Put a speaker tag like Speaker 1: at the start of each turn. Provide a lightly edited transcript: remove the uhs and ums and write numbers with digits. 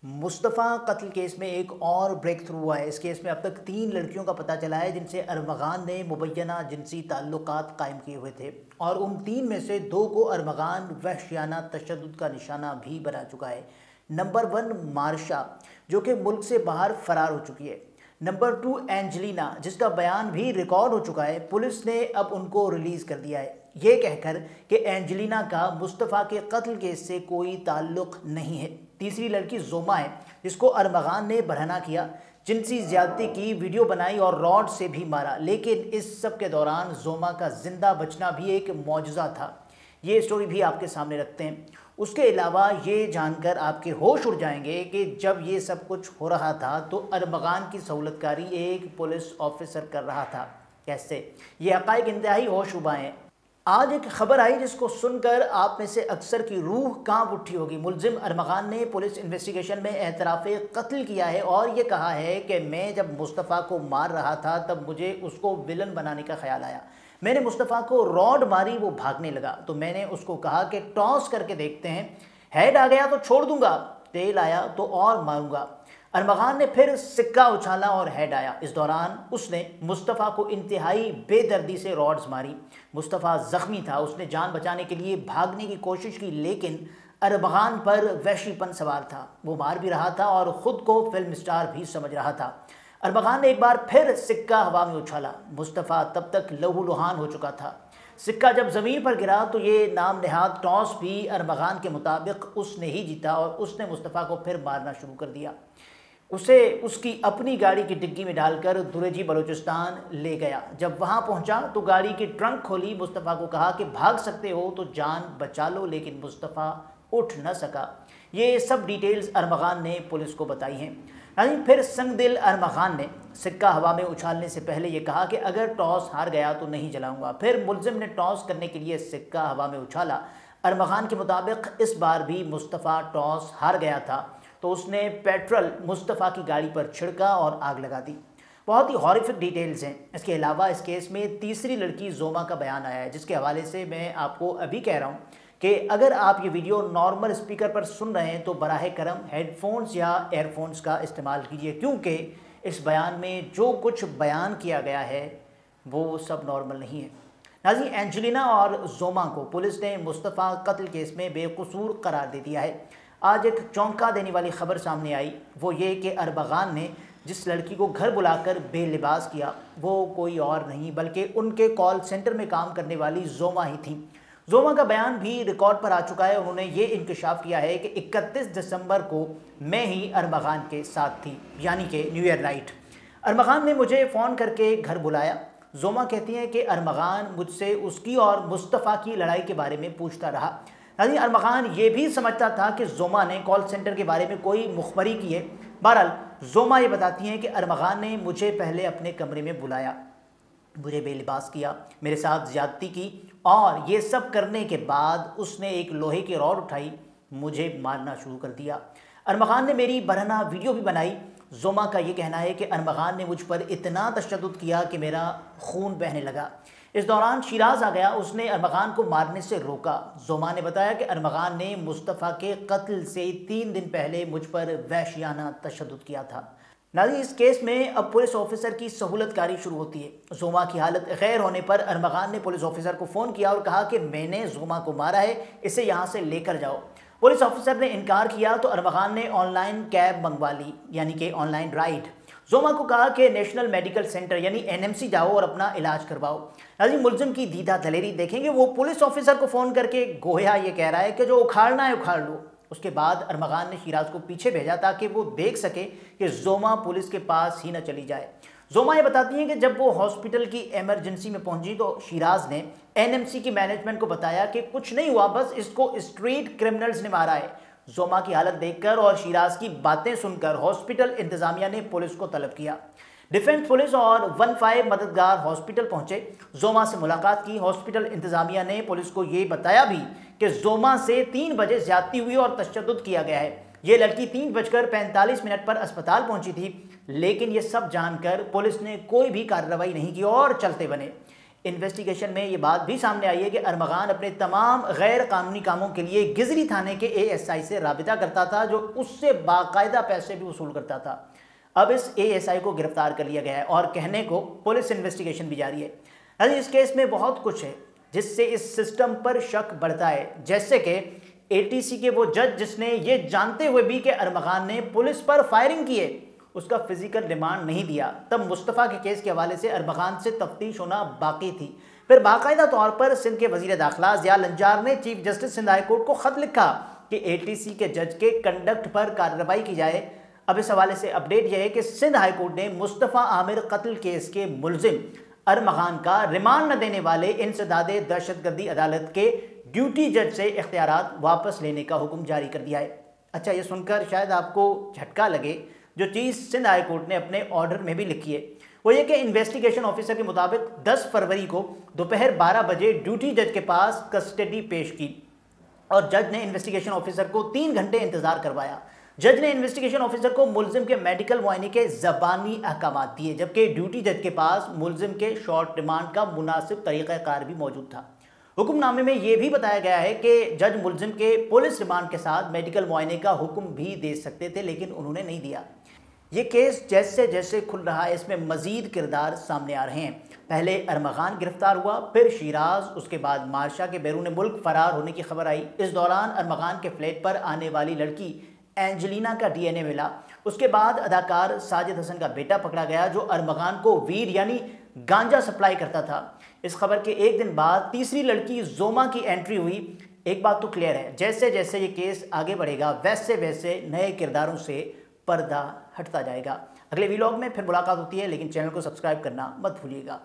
Speaker 1: मुस्तफ़ा कत्ल केस में एक और ब्रेक थ्रू हुआ है। इस केस में अब तक 3 लड़कियों का पता चला है जिनसे अरमगान ने मुबैना जिनसी ताल्लुकात कायम किए हुए थे और उन 3 में से 2 को अरमगान वहशियाना तशद्दुद का निशाना भी बना चुका है। नंबर 1 मार्शा, जो कि मुल्क से बाहर फरार हो चुकी है। नंबर 2 एंजेलिना, जिसका बयान भी रिकॉर्ड हो चुका है। पुलिस ने अब उनको रिलीज़ कर दिया है, ये कहकर कि एंजेलिना का मुस्तफ़ा के कत्ल केस से कोई ताल्लुक़ नहीं है। तीसरी लड़की जोमा है, जिसको अरमगान ने बरहना किया, जिनसी ज़्यादती की, वीडियो बनाई और रॉड से भी मारा। लेकिन इस सब के दौरान जोमा का ज़िंदा बचना भी एक मौजज़ा था। ये स्टोरी भी आपके सामने रखते हैं। उसके अलावा ये जानकर आपके होश उड़ जाएंगे कि जब ये सब कुछ हो रहा था तो अरमगान की सहूलतकारी एक पुलिस ऑफिसर कर रहा था। कैसे? ये हक़ाइक़ इंतहाई होश उबाएँ। आज एक खबर आई जिसको सुनकर आप में से अक्सर की रूह कांप उठी होगी। मुलजिम अरमगान ने पुलिस इन्वेस्टिगेशन में एतराफ़े कत्ल किया है और ये कहा है कि मैं जब मुस्तफ़ा को मार रहा था तब मुझे उसको विलन बनाने का ख्याल आया। मैंने मुस्तफ़ा को रॉड मारी, वो भागने लगा तो मैंने उसको कहा कि टॉस करके देखते हैं, हेड आ गया तो छोड़ दूंगा, टेल आया तो और मारूंगा। अरमगान ने फिर सिक्का उछाला और हेड आया। इस दौरान उसने मुस्तफ़ा को इंतहाई बेदर्दी से रॉड्स मारी। मुस्तफ़ा ज़ख्मी था, उसने जान बचाने के लिए भागने की कोशिश की, लेकिन अरमगान पर वहशीपन सवार था। वो मार भी रहा था और ख़ुद को फिल्म स्टार भी समझ रहा था। अरमगान ने एक बार फिर सिक्का हवा में उछाला। मुस्तफ़ा तब तक लहूलुहान हो चुका था। सिक्का जब ज़मीन पर गिरा तो ये नाम नहाद टॉस भी अरमगान के मुताबिक उसने ही जीता और उसने मुस्तफ़ा को फिर मारना शुरू कर दिया। उसे उसकी अपनी गाड़ी की डिग्गी में डालकर दुरेजी बलूचिस्तान ले गया। जब वहां पहुंचा तो गाड़ी की ट्रंक खोली, मुस्तफ़ा को कहा कि भाग सकते हो तो जान बचा लो, लेकिन मुस्तफ़ा उठ न सका। ये सब डिटेल्स अरमगान ने पुलिस को बताई हैं। यानी फिर संगदिल अरमगान ने सिक्का हवा में उछालने से पहले ये कहा कि अगर टॉस हार गया तो नहीं जलाऊंगा। फिर मुलजिम ने टॉस करने के लिए सिक्का हवा में उछाला। अरमगान के मुताबिक इस बार भी मुस्तफ़ा टॉस हार गया था तो उसने पेट्रोल मुस्तफ़ा की गाड़ी पर छिड़का और आग लगा दी। बहुत ही हॉरिफिक डिटेल्स हैं। इसके अलावा इस केस में तीसरी लड़की जोमा का बयान आया है, जिसके हवाले से मैं आपको अभी कह रहा हूँ कि अगर आप ये वीडियो नॉर्मल स्पीकर पर सुन रहे हैं तो बराह करम हेडफोन्स या एयरफोन्स का इस्तेमाल कीजिए, क्योंकि इस बयान में जो कुछ बयान किया गया है वो सब नॉर्मल नहीं है। नाज़रीन, एंजेलिना और जोमा को पुलिस ने मुस्तफ़ा कत्ल केस में बेकसूर करार दे दिया है। आज एक चौंका देने वाली खबर सामने आई, वो ये कि अरमगान ने जिस लड़की को घर बुलाकर बेलिबास किया वो कोई और नहीं बल्कि उनके कॉल सेंटर में काम करने वाली जोमा ही थी। जोमा का बयान भी रिकॉर्ड पर आ चुका है। उन्होंने ये इंकशाफ किया है कि 31 दिसंबर को मैं ही अरमगान के साथ थी, यानी कि न्यू ईयर नाइट। अरमगान ने मुझे फ़ोन करके घर बुलाया। जोमा कहती हैं कि अरमगान मुझसे उसकी और मुस्तफ़ा की लड़ाई के बारे में पूछता रहा। यानी अरमगान ये भी समझता था कि जोमा ने कॉल सेंटर के बारे में कोई मुखबरी की है। बहरहाल जोमा ये बताती हैं कि अरमगान ने मुझे पहले अपने कमरे में बुलाया, मुझे बेलिबास किया, मेरे साथ ज़्यादती की और ये सब करने के बाद उसने एक लोहे की रॉड उठाई, मुझे मारना शुरू कर दिया। अरमगान ने मेरी बरहना वीडियो भी बनाई। जोमा का ये कहना है कि अरमगान ने मुझ पर इतना तशद्दुद किया कि मेरा खून बहने लगा। इस दौरान शिराज आ गया, उसने अरमगान को मारने से रोका। जोमा ने बताया कि अरमगान ने मुस्तफ़ा के कत्ल से 3 दिन पहले मुझ पर वहशियाना तशद्दुद किया था। नाज़रीन, इस केस में अब पुलिस ऑफिसर की सहूलतकारी शुरू होती है। जोमा की हालत गैर होने पर अरमगान ने पुलिस ऑफिसर को फ़ोन किया और कहा कि मैंने जोमा को मारा है, इसे यहाँ से लेकर जाओ। पुलिस ऑफिसर ने इनकार किया तो अरमगान ने ऑनलाइन कैब मंगवा ली, यानी कि ऑनलाइन राइड। जोमा को कहा कि नेशनल मेडिकल सेंटर यानी एनएमसी जाओ और अपना इलाज करवाओ। नाज़रीन, मुलजिम की दीदा दलेरी देखेंगे। वो पुलिस ऑफिसर को फ़ोन करके गोया ये कह रहा है कि जो उखाड़ना है उखाड़ लो। उसके बाद अरमगान ने शिराज को पीछे भेजा ताकि वो देख सके कि जोमा पुलिस के पास ही न चली जाए। जोमा ये बताती हैं कि जब वो हॉस्पिटल की इमरजेंसी में पहुंची तो शिराज ने एनएमसी की मैनेजमेंट को बताया कि कुछ नहीं हुआ, बस इसको स्ट्रीट क्रिमिनल्स ने मारा है। जोमा की हालत देखकर और शिराज की बातें सुनकर हॉस्पिटल इंतजामिया ने पुलिस को तलब किया। डिफेंस पुलिस और 15 मददगार हॉस्पिटल पहुंचे, जोमा से मुलाकात की। हॉस्पिटल इंतजामिया ने पुलिस को ये बताया भी कि जोमा से 3 बजे ज्यादती हुई और तशद्दुद किया गया है। ये लड़की 3:45 पर अस्पताल पहुंची थी, लेकिन ये सब जानकर पुलिस ने कोई भी कार्रवाई नहीं की और चलते बने। इन्वेस्टिगेशन में ये बात भी सामने आई है कि अरमगान अपने तमाम गैर कानूनी कामों के लिए गिजरी थाने के ASI से राबिता करता था, जो उससे बाकायदा पैसे भी वसूल करता था। अब इस ASI को गिरफ्तार कर लिया गया है और कहने को पुलिस इन्वेस्टिगेशन भी जारी है। इस केस में बहुत कुछ है जिससे इस सिस्टम पर शक बढ़ता है, जैसे कि ATC के वो जज जिसने ये जानते हुए भी कि अरमगान ने पुलिस पर फायरिंग की है, उसका फिजिकल रिमांड नहीं दिया। तब मुस्तफ़ा के केस के हवाले से अरमगान से तफ्तीश होना बाकी थी। फिर बाकायदा तौर पर सिंध के वज़ीर दाखिला ज़िया लंजार ने chief justice Sindh high court को ख़त लिखा कि ATC के जज के कंडक्ट पर कार्रवाई की जाए। अब इस हवाले से अपडेट यह है कि सिंध हाई कोर्ट ने मुस्तफ़ा आमिर कत्ल केस के मुलजिम अरमगान का रिमांड न देने वाले इंसदादे दहशतगर्दी अदालत के ड्यूटी जज से इख्तियारात वापस लेने का हुक्म जारी कर दिया है। अच्छा, ये सुनकर शायद आपको झटका लगे, जो चीज़ सिंध हाई कोर्ट ने अपने ऑर्डर में भी लिखी है वो ये कि इन्वेस्टिगेशन ऑफिसर के मुताबिक 10 फरवरी को दोपहर 12 बजे ड्यूटी जज के पास कस्टडी पेश की और जज ने इन्वेस्टिगेशन ऑफिसर को 3 घंटे इंतजार करवाया। जज ने इन्वेस्टिगेशन ऑफिसर को मुलजिम के मेडिकल मुआयने के ज़बानी अहकाम दिए, जबकि ड्यूटी जज के पास मुलजिम के शॉर्ट रिमांड का मुनासिब तरीक़ाकार भी मौजूद था। हुक्मनामे में यह भी बताया गया है कि जज मुलजिम के पुलिस रिमांड के साथ मेडिकल मुआयने का हुक्म भी दे सकते थे, लेकिन उन्होंने नहीं दिया। ये केस जैसे जैसे खुल रहा है, इसमें मजीद किरदार सामने आ रहे हैं। पहले अरमगान गिरफ्तार हुआ, फिर शिराज, उसके बाद मार्शा के बैरून मुल्क फरार होने की खबर आई। इस दौरान अरमगान के फ्लैट पर आने वाली लड़की एंजेलिना का DNA मिला। उसके बाद अदाकार साजिद हसन का बेटा पकड़ा गया, जो अरमगान को वीड यानी गांजा सप्लाई करता था। इस खबर के एक दिन बाद तीसरी लड़की जोमा की एंट्री हुई। एक बात तो क्लियर है, जैसे जैसे ये केस आगे बढ़ेगा वैसे वैसे नए किरदारों से पर्दा हटता जाएगा। अगले व्लॉग में फिर मुलाकात होती है, लेकिन चैनल को सब्सक्राइब करना मत भूलिएगा।